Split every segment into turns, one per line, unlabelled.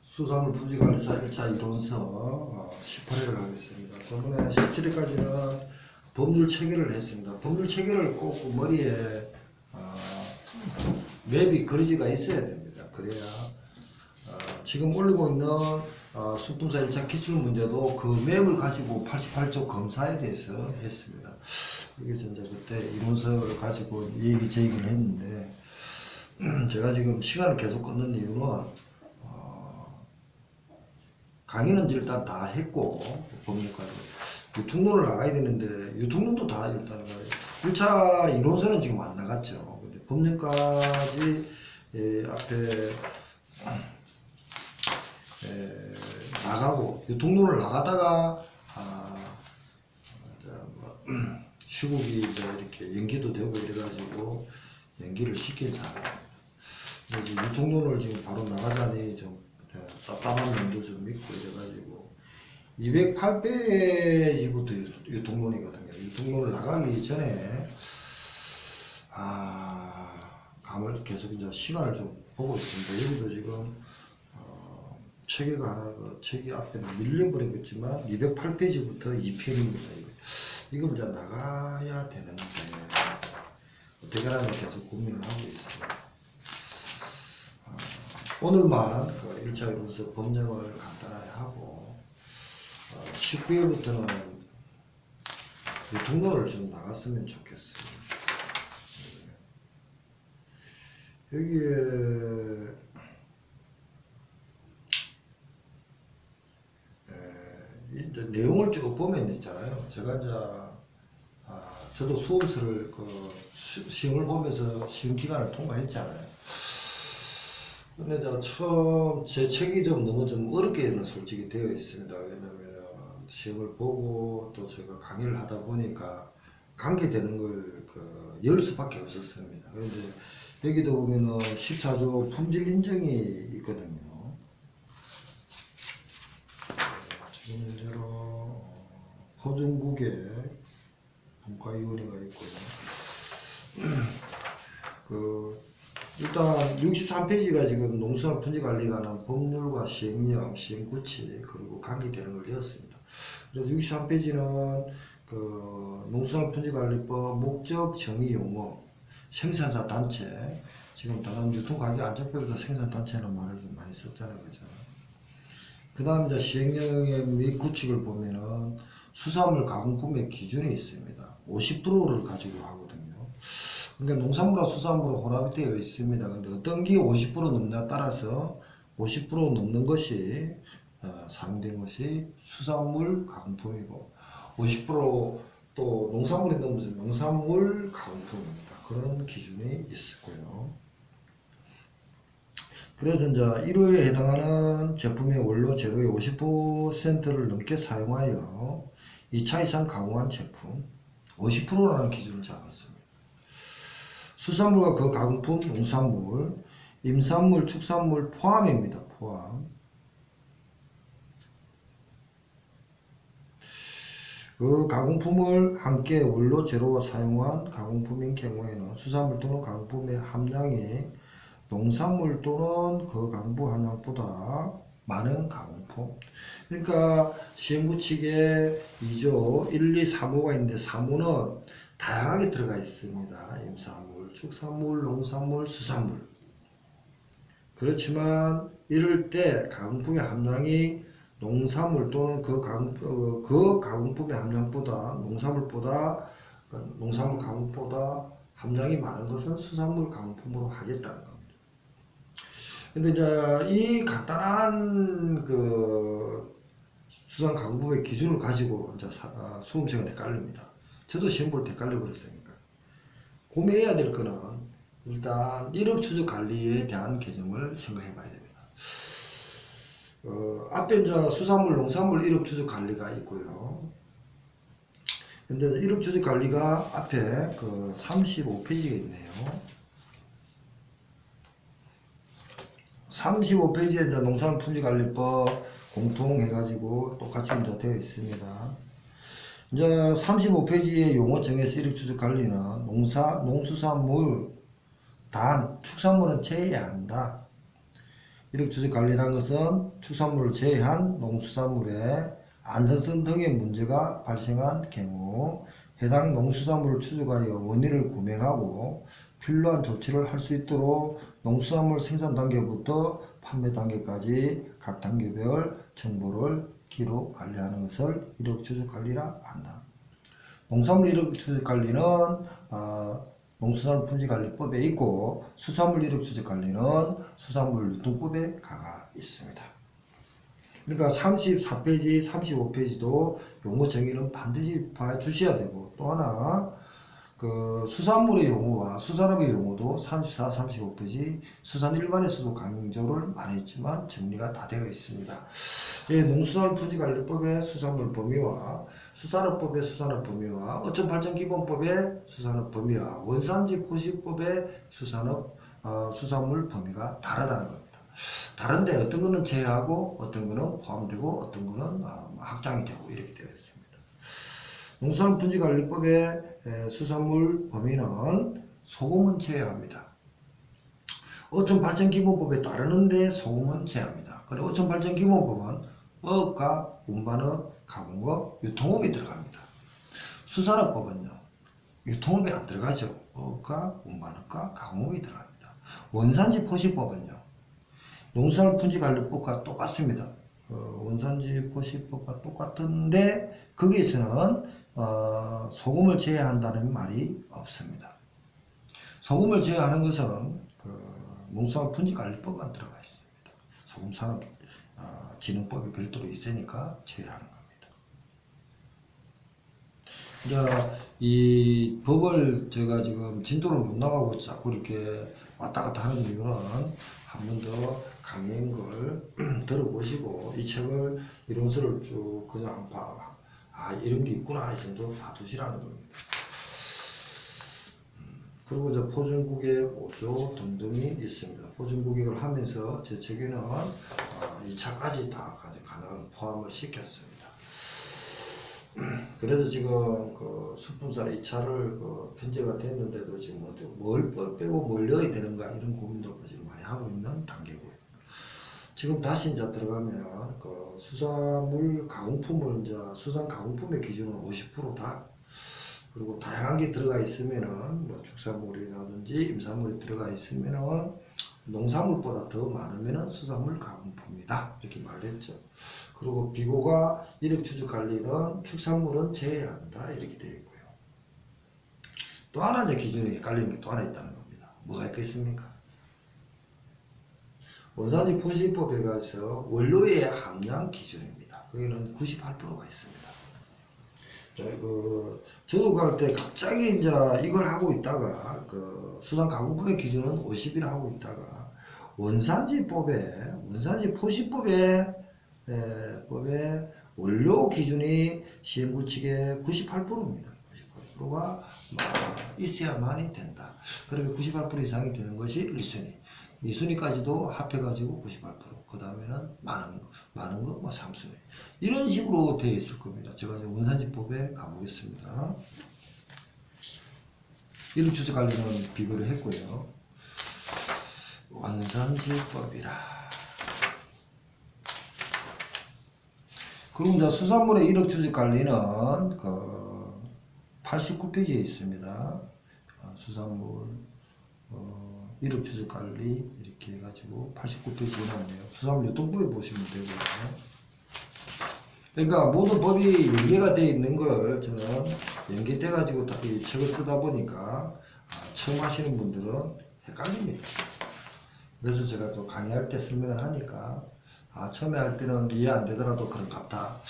수산물 부지관리사 1차 이론서 18회를 하겠습니다. 저번에 17회까지는 법률 체계를 했습니다. 법률 체계를 꼭 머리에 맵이 그려지가 있어야 됩니다. 그래야 지금 올리고 있는 수품사 1차 기출 문제도 그 맵을 가지고 88조 검사에 대해서 했습니다. 이게 이제 그때 이론서를 가지고 얘기 제기를 했는데 제가 지금 시간을 계속 끊는 이유는 강의는 일단 다 했고 법률까지 유통론을 나가야 되는데 유통론도 다 일단 1차 이론서는 지금 안 나갔죠. 근데 법률까지 앞에 나가고 유통론을 나가다가 시국이 이제 이렇게 연기도 되고 이래가지고 연기를 시킨 상황. 이제 유통론을 지금 바로 나가자니 좀 답답한 면도 좀 있고 이래가지고 208페이지부터 유통론이거든요. 유통론을 나가기 전에 감을 계속 이제 시간을 좀 보고 있습니다. 여기도 지금 체계가 하나 책이 앞에는 밀려버리겠지만 208페이지부터 2편입니다. 이걸 이제 나가야 되는데 어떻게 하나 계속 고민을 하고 있습니다. 오늘만 그 1차 이론서 법령을 간단하게 하고 19회부터는 유통론을 좀 나갔으면 좋겠어요. 여기에 이제 내용을 쭉 보면 있잖아요. 제가 이제 저도 수험서를 시험을 보면서 시험 기간을 통과했잖아요. 근데 처음 제 책이 너무 어렵게는 솔직히 되어 있습니다. 왜냐면 시험을 보고 또 제가 강의를 하다 보니까 관계되는 걸 열 수밖에 없었습니다. 그런데 여기도 보면은 14조 품질 인정이 있거든요. 지금 문제로 포중국에 분과위원회가 있고요. 일단 63페이지가 지금 농수산물 품질관리에 관한 법률과 시행령, 시행구칙 그리고 관계되는 걸 되었습니다. 그래서 63페이지는 농수산물 품질관리법 목적, 정의, 용어, 생산자 단체, 지금 다른 유통가격안전법에도 생산단체라는 말을 좀 많이 썼잖아요, 그죠? 그 다음 이제 시행령 및 구칙을 보면은 수산물 가공품의 기준이 있습니다. 50%를 가지고 하거든요. 그러니까 농산물과 수산물은 혼합이 되어 있습니다. 근데 어떤 게 50% 넘냐에 따라서 50% 넘는 것이 사용된 것이 수산물 가공품이고 50%또 농산물이 넘는 농산물 가공품입니다. 그런 기준이 있었고요. 그래서 이제 1호에 해당하는 제품의 원료 재료의 50%를 넘게 사용하여 2차 이상 가공한 제품 50%라는 기준을 잡았습니다. 수산물과 그 가공품, 농산물, 임산물, 축산물 포함입니다. 포함. 그 가공품을 함께 원료 재료와 사용한 가공품인 경우에는 수산물 또는 가공품의 함량이 농산물 또는 그 가공품 함량보다 많은 가공품. 그러니까 시행구칙에 2조 1, 2, 3호가 있는데 3호는 다양하게 들어가 있습니다. 임산물, 축산물, 농산물, 수산물. 그렇지만 이럴 때 가공품의 함량이 농산물 또는 그 가공품의 함량보다 농산물 가공품보다 함량이 많은 것은 수산물 가공품으로 하겠다는 겁니다. 근데 이제 이 간단한 수산 가공품의 기준을 가지고 이제 수험생은 헷갈립니다. 저도 시험 볼 때 헷갈려버렸으니까. 고민해야 될 거는 일단 1억 추적 관리에 대한 개념을 생각해 봐야 됩니다. 앞에 이제 수산물, 농산물 1억 추적 관리가 있고요. 근데 1억 추적 관리가 앞에 35페이지가 있네요. 35페이지에 이제 농산물 품질관리법 공통해가지고 똑같이 이제 되어 있습니다. 이제 35페이지의 용어 정해서 1억 추적 관리는 농수산물, 단, 축산물은 제외한다. 이력추적관리라는 것은 축산물을 제외한 농수산물의 안전성 등의 문제가 발생한 경우 해당 농수산물을 추적하여 원인을 규명하고 필요한 조치를 할 수 있도록 농수산물 생산 단계부터 판매 단계까지 각 단계별 정보를 기록 관리하는 것을 이력추적관리라 한다. 농산물 이력추적관리는 농수산물 품질관리법에 있고 수산물 이력추적관리는 수산물 유통법에 가가 있습니다. 그러니까 34페이지, 35페이지도 용어 정의는 반드시 봐주셔야 되고, 또 하나 그 수산물의 용어와 수산업의 용어도 34, 35페이지 수산 일반에서도 강조를 많이 했지만 정리가 다 되어 있습니다. 예, 농수산물 품질관리법의 수산물 범위와 수산업법의 수산업 범위와 어촌발전기본법의 수산업 범위와 원산지 포시법의 수산물 범위가 다르다는 겁니다. 다른데 어떤 거는 제외하고 어떤 거는 포함되고 어떤 거는 확장이 되고 이렇게 되어 있습니다. 농수산물 품질관리법의 수산물 범위는 소금은 제외합니다. 어촌발전기본법에 따르는데 소금은 제외합니다. 그리고 어촌발전기본법은 어업과 운반업, 가공업, 유통업이 들어갑니다. 수산업법은요, 유통업이 안 들어가죠. 어업과 운반업과 가공업이 들어갑니다. 원산지 포시법은요, 농수산물 품질관리법과 똑같습니다. 원산지 포시법과 똑같은데 거기에서는 소금을 제외한다는 말이 없습니다. 소금을 제외하는 것은 농수산물 품질관리법만 들어가 있습니다. 소금산업 진흥법이 별도로 있으니까 제외하는 겁니다. 이제 이 법을 제가 지금 진도를 못 나가고 자꾸 이렇게 왔다 갔다 하는 이유는 한 번 더 강의인 걸 들어보시고 이 책을 이론서를 쭉 그냥 이런 게 있구나 이 정도 봐두시라는 겁니다. 그리고 이제 포준고객, 오조 등등이 있습니다. 포준고객을 하면서 제 책에는 2차까지 다 가능한 포함을 시켰습니다. 그래서 지금 그 수품사 2차를 편제가 됐는데도 지금 뭘 빼고 뭘 넣어야 되는가 이런 고민도 지금 많이 하고 있는 단계고요. 지금 다시 이제 들어가면은 그 수산물 가공품을 이제 수산 가공품의 기준은 50%다. 그리고 다양한 게 들어가 있으면은 뭐 축산물이라든지 임산물이 들어가 있으면은 농산물보다 더 많으면은 수산물 가공품이다 이렇게 말했죠. 그리고 비고가 이력추적관리는 축산물은 제외한다 이렇게 되어 있고요. 또 하나 이제 기준이 헷갈리는 게 또 하나 있다는 겁니다. 뭐가 있겠습니까? 원산지 포시법에 가서 원료의 함량 기준입니다. 거기는 98%가 있습니다. 자, 저도 갈 때 갑자기 이제 이걸 하고 있다가 수산 가공법의 기준은 50이라 하고 있다가 원산지 포시법의 원료 기준이 시행부 측의 98%입니다. 98%가 있어야만이 된다. 그러니까 98% 이상이 되는 것이 1순위. 2순위까지도 합해가지고 98%. 그 다음에는 많은 거, 3순위. 이런 식으로 되어 있을 겁니다. 제가 이제 원산지법에 가보겠습니다. 이력추적관리는 비교를 했고요. 원산지법이라. 그리고 이제 수산물의 이력추적관리는 89페이지에 있습니다. 수산물 이력추적관리 이렇게 해가지고 89페이지에 나오네요. 수산물 유통법에 보시면 되고요. 그러니까 모든 법이 연계가 되어 있는 걸 저는 연계돼 가지고 이 책을 쓰다 보니까 처음 하시는 분들은 헷갈립니다. 그래서 제가 또 강의할 때 설명을 하니까 처음에 할 때는 이해 안 되더라도 그런 것 같다.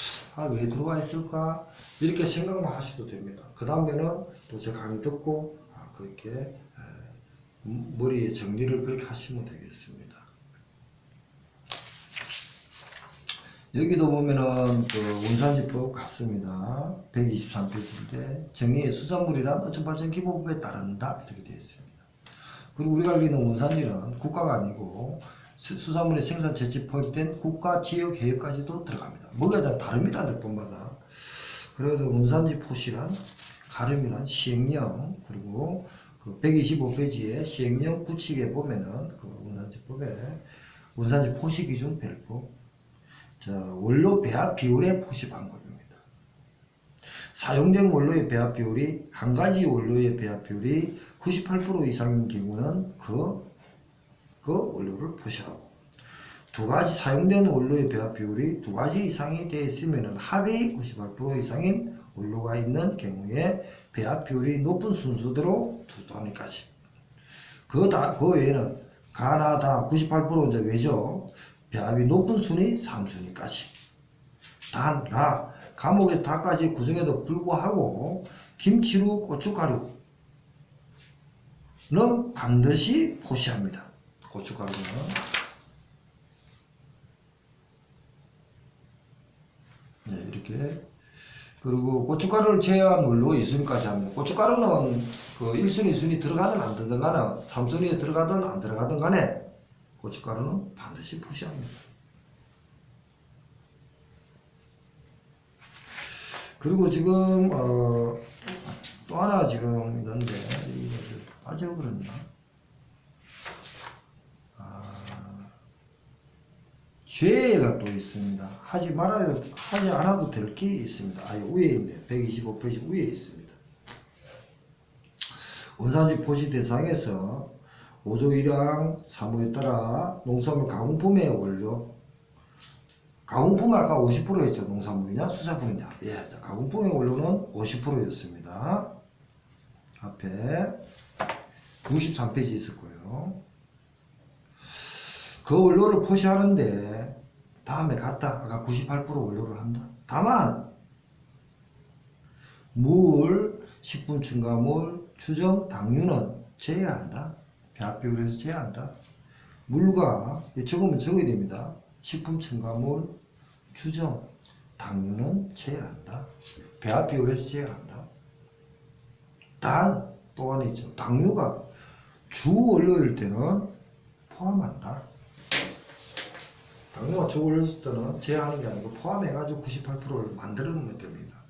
왜 들어와 있을까? 이렇게 생각만 하셔도 됩니다. 그 다음에는 또 제 강의 듣고 그렇게 머리에 정리를 그렇게 하시면 되겠습니다. 여기도 보면은 원산지법 같습니다. 123페이지인데 정의의 수산물이란 어촌발전기본법에 따른다 이렇게 되어 있습니다. 그리고 우리가 알고 있는 원산지는 국가가 아니고 수산물의 생산 재치 포함된 국가 지역 해역까지도 들어갑니다. 뭐가 다 다릅니다. 몇 그래서 원산지 포시란 가름이란 시행령 그리고 125페이지에 시행령 구칙에 보면은 원산지법에 원산지 포시 기준 별도. 자, 원료 배합 비율의 포시 방법입니다. 사용된 원료의 배합 비율이 한 가지 원료의 배합 비율이 98% 이상인 경우는 그 원료를 포시하고, 두 가지 사용된 원료의 배합 비율이 두 가지 이상이 되어 있으면 합이 98% 이상인 원료가 있는 경우에 배합 비율이 높은 순서대로 투자하기까지. 그 외에는 가나 다 98% 이제 왜죠? 배합이 높은 순위 3순위까지. 단, 라, 감옥에서 다까지 구성에도 불구하고 김치류, 고춧가루는 반드시 포시합니다. 고춧가루는. 네, 이렇게. 그리고 고춧가루를 제외한 원료 2순위까지 합니다. 고춧가루는 그 1순위, 2순위 들어가든 안 들어가든 3순위에 들어가든 안 들어가든 간에 고춧가루는 반드시 포시합니다. 그리고 지금 또 하나 지금 있는데 이거 빠져버렸나? 죄가 또 있습니다. 하지 않아도 될 게 있습니다. 아예 위에 있네. 125페이지 위에 있습니다. 원산지 포시 대상에서 5조 1항 3호에 따라 농산물 가공품의 원료, 가공품 아까 50%였죠. 농산물이냐 수산물이냐. 예, 가공품의 원료는 50%였습니다. 앞에 63페이지 있을 거예요. 그 원료를 포시하는데 다음에 갖다 아까 98% 원료를 한다. 다만 물, 식품 첨가물, 추정, 당류는 제외한다. 배합 비율에서 제외한다. 물과 적으면 적어야 됩니다. 식품 첨가물, 추정, 당류는 제외한다. 배합 비율에서 제외한다. 단 또 하나 있죠. 당류가 주 원료일 때는 포함한다. 당류가 주 원료일 때는 제외하는 게 아니고 포함해가지고 98%를 만들어 놓으면 됩니다.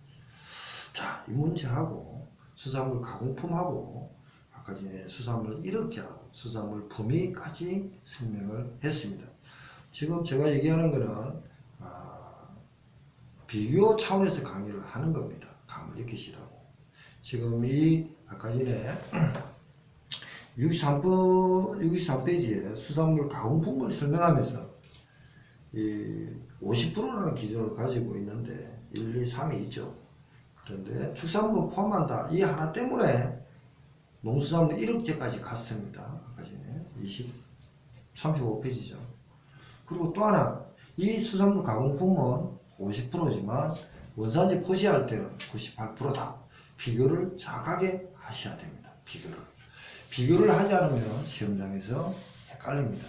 자, 이 문제하고 수산물 가공품하고 아까 전에 수산물 1억제하고 수산물 품위까지 설명을 했습니다. 지금 제가 얘기하는 거는 비교 차원에서 강의를 하는 겁니다. 감을 익히시라고. 지금 이 아까 전에 63페이지에 수산물 가공품을 설명하면서 이 50%라는 기준을 가지고 있는데 1, 2, 3이 있죠. 그런데 축산물 포함한다. 이 하나 때문에 농수산물 1억제까지 갔습니다. 아까 전에 35페이지죠. 그리고 또 하나, 이 수산물 가공품은 50%지만 원산지 포시할 때는 98%다. 비교를 정확하게 하셔야 됩니다. 비교를 하지 않으면 시험장에서 헷갈립니다.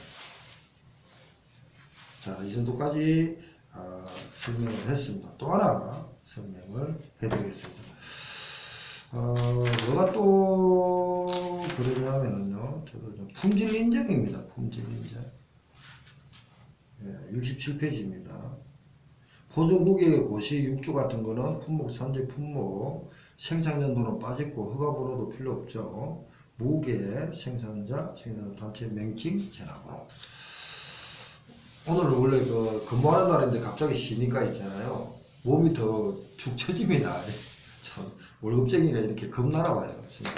자, 이 정도까지 설명을 했습니다. 또 하나 설명을 해드리겠습니다. 뭐가 또 그러냐면요, 저도 품질 인증입니다. 품질 인증. 67페이지입니다. 보존국의 고시 육주 같은 거는 품목, 산지, 품목, 생산연도는 빠졌고 허가번호도 필요 없죠. 무게, 생산자, 단체 명칭, 전화번호. 오늘은 원래 근무하는 날인데 갑자기 쉬니까 있잖아요. 몸이 더 축 처집니다. 참 월급쟁이가 이렇게 겁나나 봐요. 진짜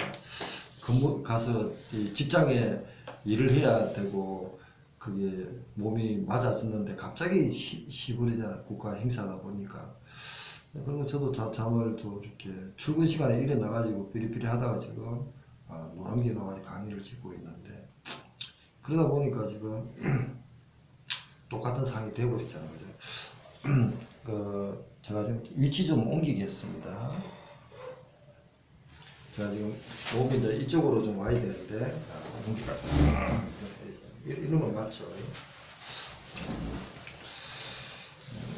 가서 이 직장에 일을 해야 되고 그게 몸이 맞아졌는데 갑자기 쉬버리잖아요. 국가 행사다 보니까. 그리고 저도 잠을 또 이렇게 출근 시간에 일해 나가지고 삐리삐리 하다가 지금 노란기 나와가지고 강의를 찍고 있는데, 그러다 보니까 지금 똑같은 상황이 되어버렸잖아요. 제가 지금 위치 좀 옮기겠습니다. 제가 지금 몸이 이제 이쪽으로 좀 와야 되는데, 이러면 맞죠.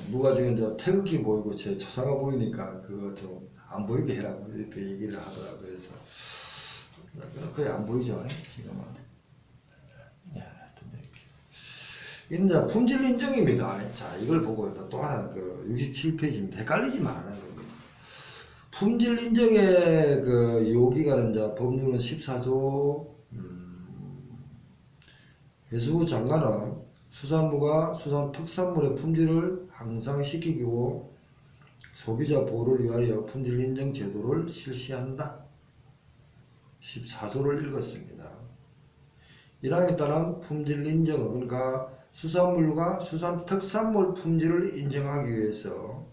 누가 지금 이제 태극기 보이고 제 초상화 보이니까 그거 좀 안 보이게 해라고 이렇게 얘기를 하더라고요. 그래서 거의 안 보이죠, 지금은. 이제 품질 인증입니다. 자, 이걸 보고 또 하나 67페이지입니다. 헷갈리지 말라는 겁니다. 품질 인증의 요기가 이제 법률은 14조, 해수부 장관은 수산부가 수산특산물의 품질을 향상시키고 소비자 보호를 위하여 품질 인증 제도를 실시한다. 14조를 읽었습니다. 1항에 따른 품질 인증은 그러니까 수산물과 수산특산물 품질을 인정하기 위해서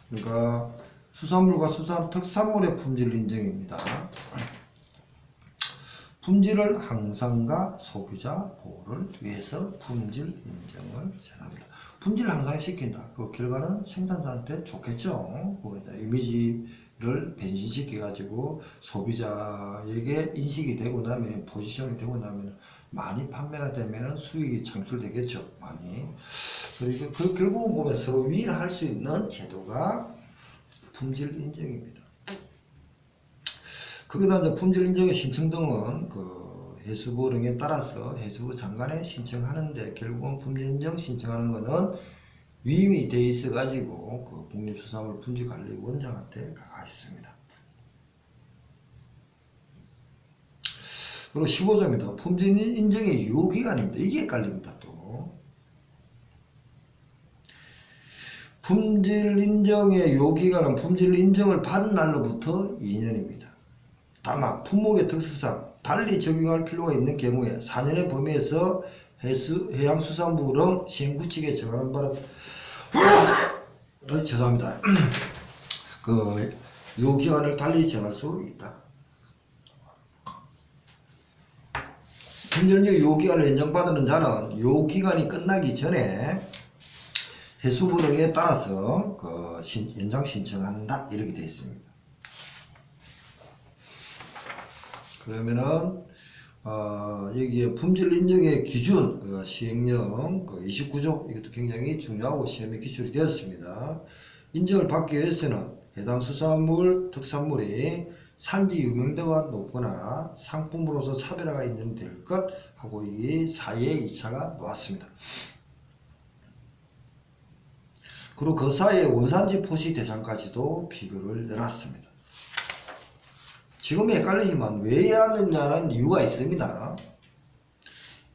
그러니까 수산물과 수산특산물의 품질 인증입니다. 품질을 향상과 소비자 보호를 위해서 품질 인증을 제한합니다. 품질 향상시킨다. 그 결과는 생산자한테 좋겠죠. 이미지를 변신시켜 가지고 소비자에게 인식이 되고 나면 포지션이 되고 나면 많이 판매가 되면 수익이 창출되겠죠. 많이. 그리고 그 결국은 보면 서로 위일할 수 있는 제도가 품질 인증입니다. 그러나 이제 품질 인증의 신청 등은 그 해수부 등에 따라서 해수부 장관에 신청하는데 결국은 품질 인증 신청하는 거는 위임이 돼 있어 가지고 그 국립수산물 품질관리원장한테 가 있습니다. 그리고 15조입니다. 품질 인증의 유효기간입니다. 이게 헷갈립니다. 또 품질 인증의 유효기간은 품질 인증을 받은 날로부터 2년입니다. 다만 품목의 특수상 달리 적용할 필요가 있는 경우에 4년의 범위에서 해양수산부 등 시행규칙에 정하는 바는 죄송합니다. 그 요기간을 달리 정할 수 있다. 품질인증 요기간을 인정받는 자는 요기간이 끝나기 전에 해수부 등에 따라서 그 연장 신청한다 이렇게 되어 있습니다. 그러면은 여기에 품질 인증의 기준 그 시행령 그 29조 이것도 굉장히 중요하고 시험에 기출이 되었습니다. 인증을 받기 위해서는 해당 수산물 특산물이 산지 유명도가 높거나 상품으로서 차별화가 인정될 것 하고 이 사이에 2차가 놓았습니다. 그리고 그 사이에 원산지 표시 대상까지도 비교를 내놨습니다. 지금 헷갈리지만 왜 해야 하느냐는 이유가 있습니다.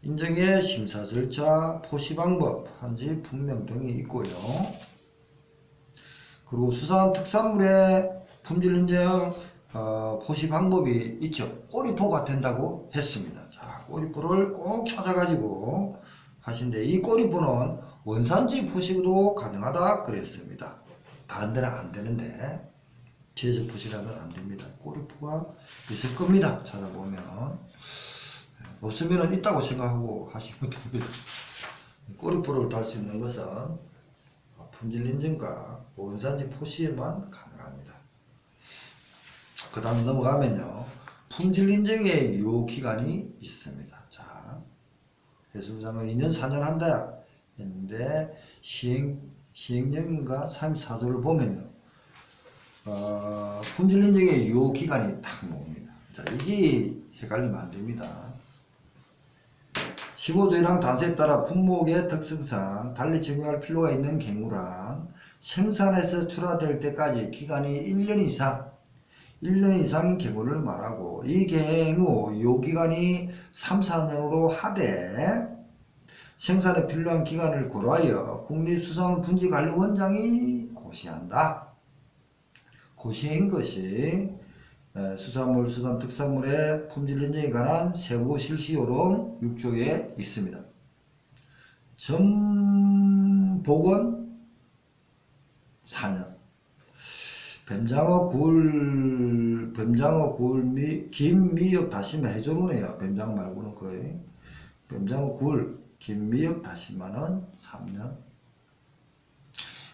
인증의 심사 절차, 표시 방법, 한지 분명 등이 있고요. 그리고 수산 특산물의 품질 인증 표시 방법이 있죠. 꼬리포가 된다고 했습니다. 자, 꼬리포를 꼭 찾아가지고 하신데 이 꼬리포는 원산지 표시도 가능하다 그랬습니다. 다른 데는 안 되는데 제조 표시라는 안 됩니다. 꼬리포가 있을 겁니다. 찾아보면 없으면 있다고 생각하고 하시면 됩니다. 꼬리포를 달 수 있는 것은 품질 인증과 원산지 표시에만 가능합니다. 그 다음 넘어가면요. 품질 인증의 유효기간이 있습니다. 자, 해수부장은 2년 4년 한다 했는데 시행령인가 34조를 보면요. 품질 인증의 유효기간이 딱 나옵니다. 자, 이게 헷갈리면 안 됩니다. 15조 1항 단서에 따라 품목의 특성상 달리 적용할 필요가 있는 경우란 생산에서 출하될 때까지 기간이 1년 이상인 경우를 말하고 이 경우 유효기간이 3, 4년으로 하되 생산에 필요한 기간을 고려하여 국립수산물품질관리원장이 고시한다. 고시한 것이 수산물, 수산특산물의 품질 인증에 관한 세부 실시요령 6조에 있습니다. 전복은 4년, 뱀장어, 굴, 김, 미역, 다시마 해조류네요. 뱀장어 말고는 거의. 뱀장어, 굴, 김, 미역, 다시마는 3년.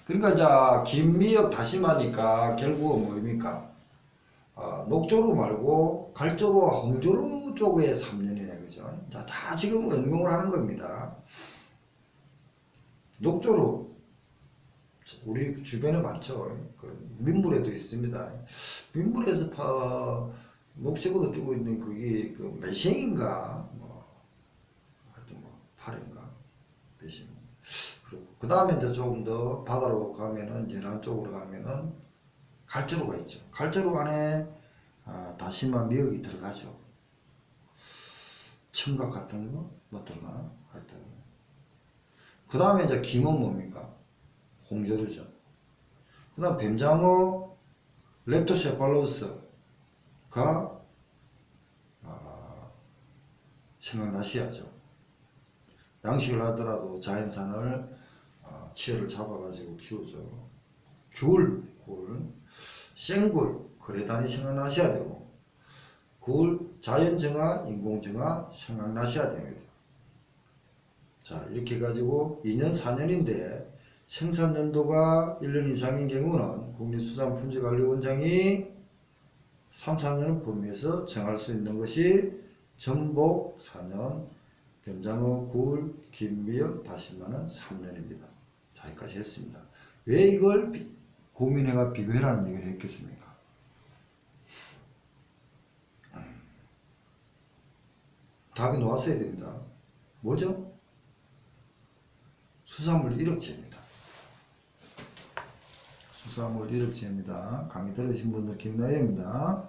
그러니까 자, 김, 미역, 다시마니까 결국은 뭡니까? 녹조류 말고 갈조류와 홍조류 쪽에 3년이네, 그죠? 자, 다 지금 응용을 하는 겁니다. 녹조류 우리 주변에 많죠. 그 민물에도 있습니다. 민물에서 녹색으로 뜨고 있는 그게 그 매생인가 뭐 하여튼 뭐 파래인가 매생. 그 다음에 이제 조금 더 바다로 가면은 연안 쪽으로 가면은 갈조류가 있죠. 갈조류 안에 다시마 미역이 들어가죠. 청각 같은 거 뭐 들어가나 하여튼 그 다음에 이제 김은 뭡니까? 홍조류죠. 그 다음 뱀장어 렙토세팔로스가 생각나셔야죠. 양식을 하더라도 자연산을 치어를 잡아가지고 키우죠. 귤, 생굴, 그래단이 생각나셔야 되고, 굴, 자연정화, 인공정화 생각나셔야 됩니다. 자, 이렇게 해가지고 2년, 4년인데 생산연도가 1년 이상인 경우는 국립수산품질관리원장이 3, 4년을 범위해서 정할 수 있는 것이 전복 4년, 뱀장어, 굴, 김미역, 다시마는 3년입니다. 자, 여기까지 했습니다. 왜 이걸 고민해가 비교해라는 얘기를 했겠습니까? 답이 나왔어야 됩니다. 뭐죠? 수산물 1억지입니다. 수산물 1억지입니다. 강의 들으신 분들 기억나야 됩니다.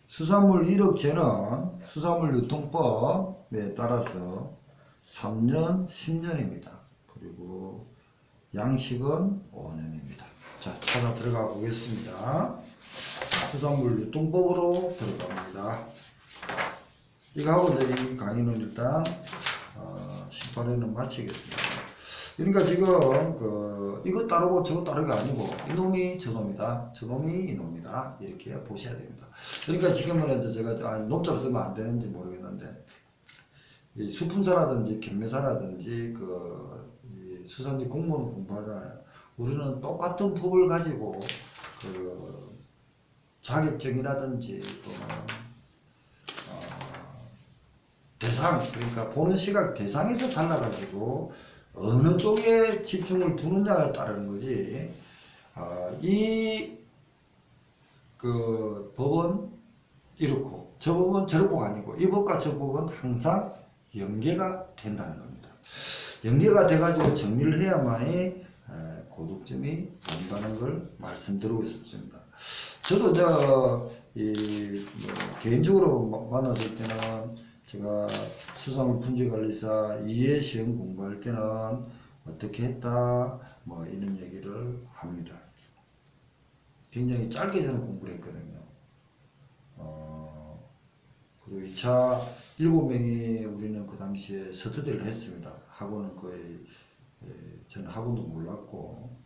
수산물 1억제는 수산물 유통법에 따라서 3년, 10년입니다. 그리고 양식은 5년입니다. 자, 찾아 들어가 보겠습니다. 수산물 유통법으로 들어갑니다. 이거하고 이제 이 강의는 일단 18회는 마치겠습니다. 그러니까 지금 이거 따르고 저거 따르가 아니고 이놈이 저놈이다, 저놈이 이놈이다 이렇게 보셔야 됩니다. 그러니까 지금은 이제 제가 놈자를 쓰면 안 되는지 모르겠는데 이 수품사라든지 경매사라든지 이 수산지 공무원 공부하잖아요. 우리는 똑같은 법을 가지고 자격증이라든지 대상, 그러니까 보는 시각 대상에서 달라가지고 어느 쪽에 집중을 두느냐에 따르는 거지. 이 법은 이렇고 저 법은 저렇고가 아니고 이 법과 저 법은 항상 연계가 된다는 겁니다. 연계가 돼가지고 정리를 해야만이 고득점이 온다는 걸 말씀드리고 싶습니다. 저도 개인적으로 만났을 때는 제가 수산물 품질관리사 2회 시험 공부할 때는 어떻게 했다 뭐 이런 얘기를 합니다. 굉장히 짧게 저는 공부를 했거든요. 그리고 2차 7명이 우리는 그 당시에 서투대를 했습니다. 학원은 거의 저는 학원도 몰랐고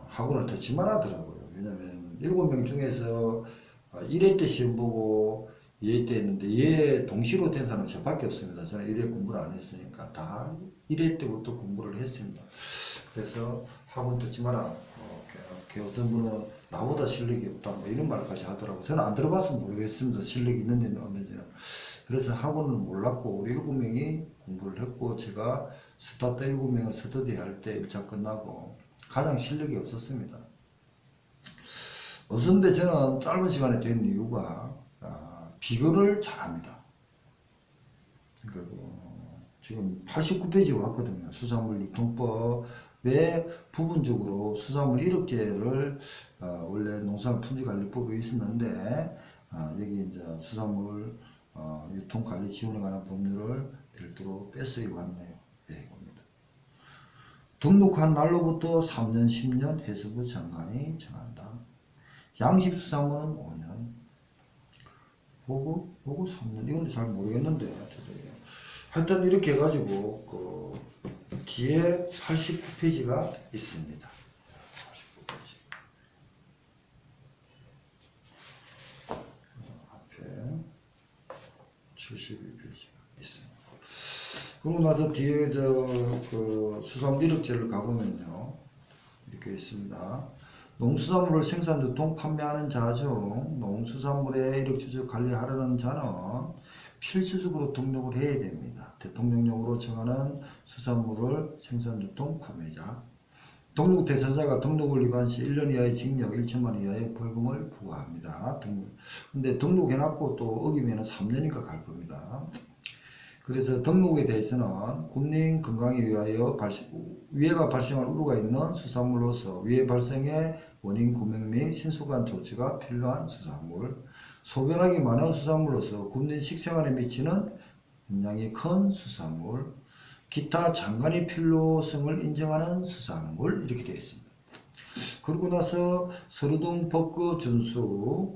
학원을 듣지 말하더라고요. 왜냐면 7명 중에서 1회 때 시험 보고 2회 때 했는데 2회 동시로 된 사람은 저밖에 없습니다. 저는 1회 공부를 안 했으니까 다 1회 때부터 공부를 했습니다. 그래서 학원 듣지 마라. 어떤 분은 나보다 실력이 없다 뭐 이런 말까지 하더라고요. 저는 안 들어봤으면 모르겠습니다. 실력이 있는지 없는지는. 그래서 학원을 몰랐고 우리 7명이 공부를 했고 제가 스타트 7명은 스터디 할 때 1차 끝나고 가장 실력이 없었습니다. 없었는데 저는 짧은 시간에 된 이유가 비교를 잘합니다. 그러니까 지금 89페이지 왔거든요. 수산물 유통법에 부분적으로 수산물 1억제를 원래 농산물 품질관리법에 있었는데 여기 이제 수산물 유통관리 지원에 관한 법률을 별도로 뺏어 왔네요. 예, 이겁니다. 등록한 날로부터 3년, 10년 해수부 장관이 정한다. 양식수산물은 5년. 보고 3년. 이건 잘 모르겠는데 하여튼 이렇게 해가지고 뒤에 89페이지가 있습니다. 89페이지. 앞에 72페이지가 있습니다. 그러고 나서 뒤에 수산물 1억제를 가보면요. 이렇게 있습니다. 농수산물을 생산, 유통, 판매하는 자 중 농수산물의 1억제 관리하려는 자는 필수적으로 등록을 해야 됩니다. 대통령령으로 정하는 수산물을 생산, 유통, 판매자. 등록 대상자가 등록을 위반 시 1년 이하의 징역, 1천만 원 이하의 벌금을 부과합니다. 근데 등록해놨고 또 어기면 3년이니까 갈 겁니다. 그래서 등록에 대해서는 국민 건강에 위하여 위해가 발생할 우려가 있는 수산물로서 위해 발생의 원인 규명 및 신속한 조치가 필요한 수산물, 소변하기 많은 수산물로서 국민 식생활에 미치는 영향이 큰 수산물, 기타 장관의 필요성을 인정하는 수산물 이렇게 되어 있습니다. 그러고 나서 서류 등 법규 준수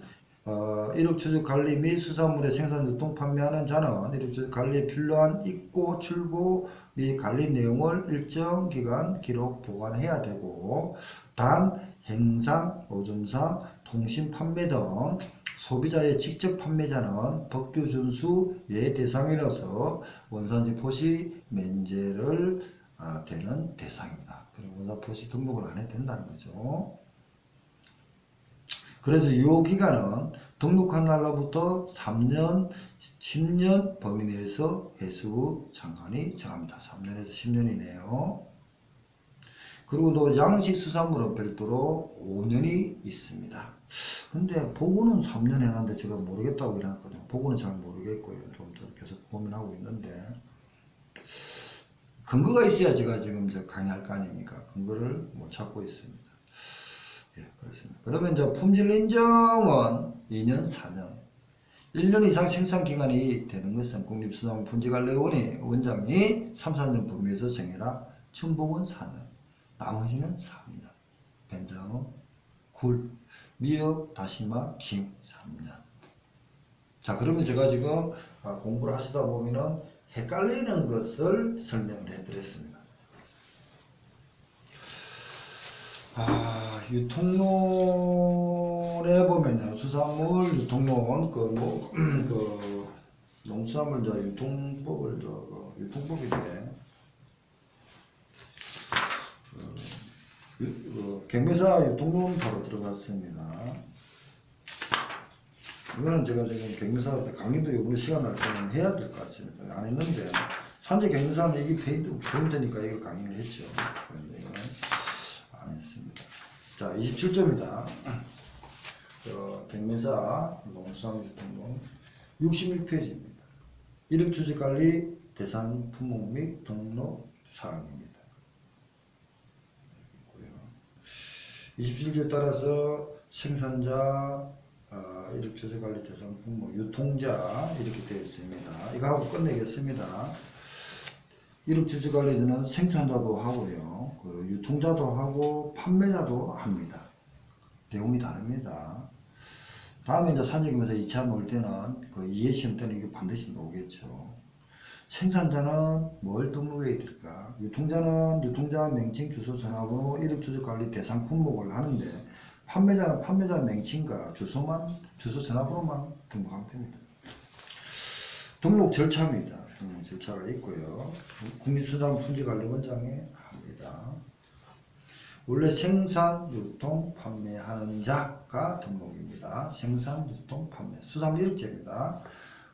이력추적 관리 및 수산물의 생산, 유통, 판매하는 자는 이력추적 관리에 필요한 입고, 출고 및 관리 내용을 일정 기간 기록 보관해야 되고, 단 행상, 노점상, 통신 판매 등 소비자의 직접 판매자는 법규 준수 외 대상이라서 원산지 표시 면제를 되는 대상입니다. 그리고 원산 표시 등록을 안 해도 된다는 거죠. 그래서 이 기간은 등록한 날로부터 3년, 10년 범위 내에서 해수부 장관이 정합니다. 3년에서 10년이네요. 그리고 또 양식수산물은 별도로 5년이 있습니다. 근데 보고는 3년 해놨는데 제가 모르겠다고 이랬거든요. 보고는 잘 모르겠고요. 좀 더 계속 고민하고 있는데 근거가 있어야 제가 지금 강의할 거 아닙니까? 근거를 못 찾고 있습니다. 예, 그렇습니다. 그러면 이제 품질 인정은 2년, 4년, 1년 이상 생산 기간이 되는 것은 국립수산물 품질관리원이 원장이 3, 4년 범위에서 정해라. 춘복은 4년, 나머지는 3년, 뱀장어, 굴, 미역, 다시마, 김 3년. 자, 그러면 제가 지금 공부를 하시다 보면은 헷갈리는 것을 설명해 드렸습니다. 유통론에 보면요, 수산물 유통론, 농수산물 유통법을, 유통법인데, 경매사 유통론 바로 들어갔습니다. 이거는 제가 지금 경매사 강의도 이번에 시간 날 때는 해야 될 것 같습니다. 안 했는데, 산재 경매사는 이게 포인트니까 이걸 강의를 했죠. 그런데 이거는 안 했습니다. 자, 27조입니다. 경매사 농수산물 유통론 66페이지입니다. 이력추적관리 대상 품목 및 등록 사항입니다. 27조에 따라서 생산자, 이력추적관리 대상 품목, 유통자 이렇게 되어 있습니다. 이거 하고 끝내겠습니다. 이력추적관리는 생산자도 하고요, 그리고 유통자도 하고 판매자도 합니다. 내용이 다릅니다. 다음에 이제 산재경매사 2차 놓을 때는 그 2회 시험 때는 이거 반드시 나오겠죠. 생산자는 뭘 등록해야 될까? 유통자는 유통자 명칭, 주소, 전화번호, 이력추적관리 대상 품목을 하는데, 판매자는 판매자 명칭과 주소, 전화번호만 등록하면 됩니다. 등록 절차입니다. 등록 절차가 있고요. 국립수산물 품질관리원장에 합니다. 원래 생산, 유통, 판매하는 자가 등록입니다. 생산, 유통, 판매. 수산물 이력제입니다.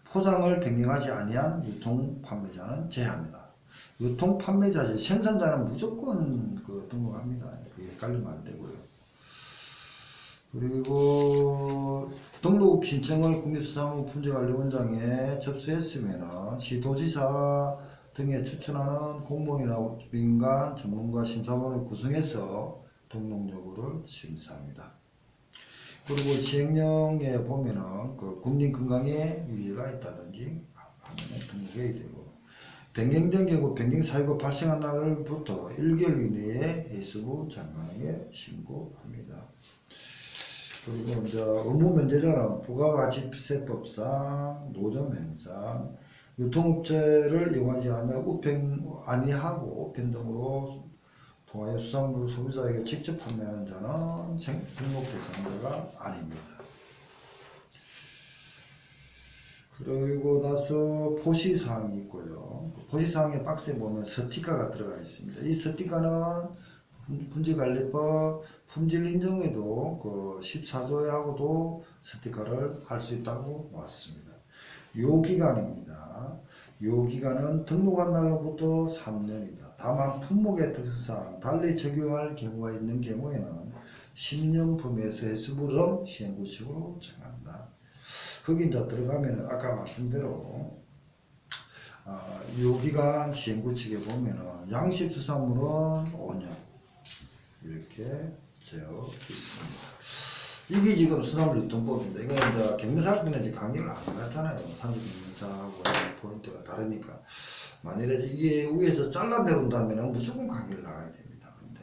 포장을 변경하지 아니한 유통 판매자는 제외합니다. 유통 판매자지 생산자는 무조건 등록합니다. 그게 헷갈리면 안 되고요. 그리고 등록 신청을 국립수산물 품질관리원장에 접수했으면 시도지사 등에 추천하는 공무원이나 민간 전문가 심사원을 구성해서 등록 여부를 심사합니다. 그리고 시행령에 보면은 국민건강에 위해가 있다든지 하면 등록해야 되고, 변경된 경우 변경 사유가 발생한 날부터 1개월 이내에 해수부 장관에게 신고합니다. 그리고 이제 의무 면제자는 부가가치세법상, 노점행상, 유통업체를 이용하지 아니하고 우편 등으로 통하여 수산물 소비자에게 직접 판매하는 자는 등록 대상자가 아닙니다. 그리고 나서 포시사항이 있고요. 포시사항의 박스에 보면 스티커가 들어가 있습니다. 이 스티커는 품질관리법 품질인정에도 14조에 하고도 스티커를 할 수 있다고 왔습니다. 요 기간입니다. 요 기간은 등록한 날로부터 3년이다. 다만 품목의 특성상 달리 적용할 경우가 있는 경우에는 10년 범위에서 해수부를 시행구칙으로 정한다. 거기 이제 들어가면 아까 말씀대로 요 기간 시행구칙에 보면은 양식수산물은 5년 이렇게 되어 있습니다. 이게 지금 수산물 유통법입니다. 이거 이제 경매사 때문에 강의를 안 해놨잖아요. 산지경매사하고 포인트가 다르니까. 만일에 이게 위에서 잘라내린다면 무조건 강의를 나가야 됩니다. 근데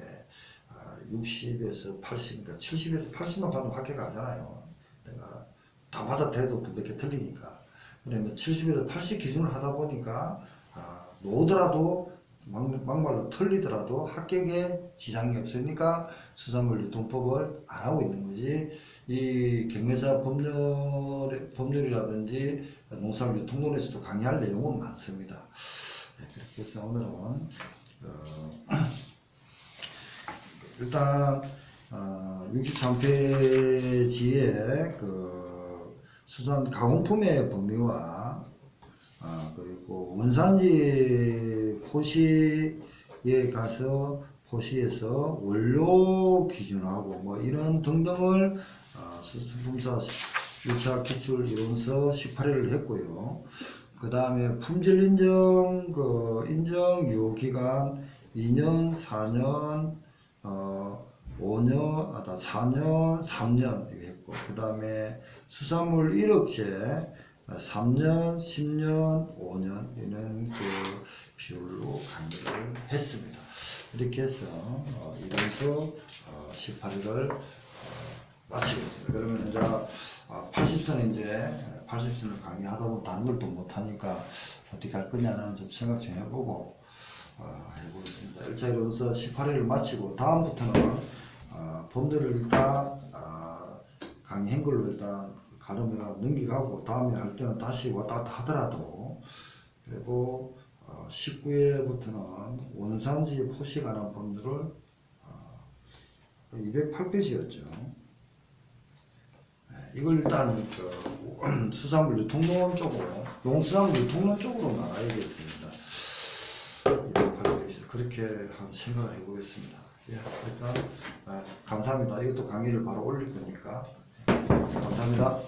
60에서 80, 그러니까 70에서 80만 받으면 학교 가잖아요. 내가 다 받아 대도 몇 개 틀리니까. 그러면 70에서 80 기준을 하다 보니까 노더라도 막말로 틀리더라도 합격에 지장이 없으니까 수산물 유통법을 안 하고 있는 거지. 이 경매사 법률이라든지 농산물 유통론에서도 강의할 내용은 많습니다. 그래서 오늘은 일단 63페이지에 그 수산 가공품의 범위와 그리고 원산지 포시에 가서 포시에서 원료 기준하고 뭐 이런 등등을 수산품사 1차 기출 이론서 18회를 했고요. 그 다음에 품질 인정 인정 유효 기간 2년, 4년, 5년, 4년, 3년 이렇게 했고, 그 다음에 수산물 1억제 3년, 10년, 5년 이런 그 비율로 강의를 했습니다. 이렇게 해서 이론서 18회를 마치겠습니다. 그러면 이제 80선인데 80선을 강의하다 보면 다른 걸 또 못하니까 어떻게 할 거냐는 좀 생각 좀 해보고 해보겠습니다. 1차 이론서 18회를 마치고 다음부터는 법률을 일단 강의한 걸로 일단 가름해가 넘기가고 다음에 할 때는 다시 왔다 갔다 하더라도, 그리고 19회부터는 원산지 포시에 관한 법률을 208페이지였죠. 이걸 일단 수산물 유통론 쪽으로, 농수산물 유통론 쪽으로 나가야겠습니다. 208페이지 그렇게 한 생각을 해보겠습니다. 예, 일단 감사합니다. 이것도 강의를 바로 올릴 거니까 감사합니다.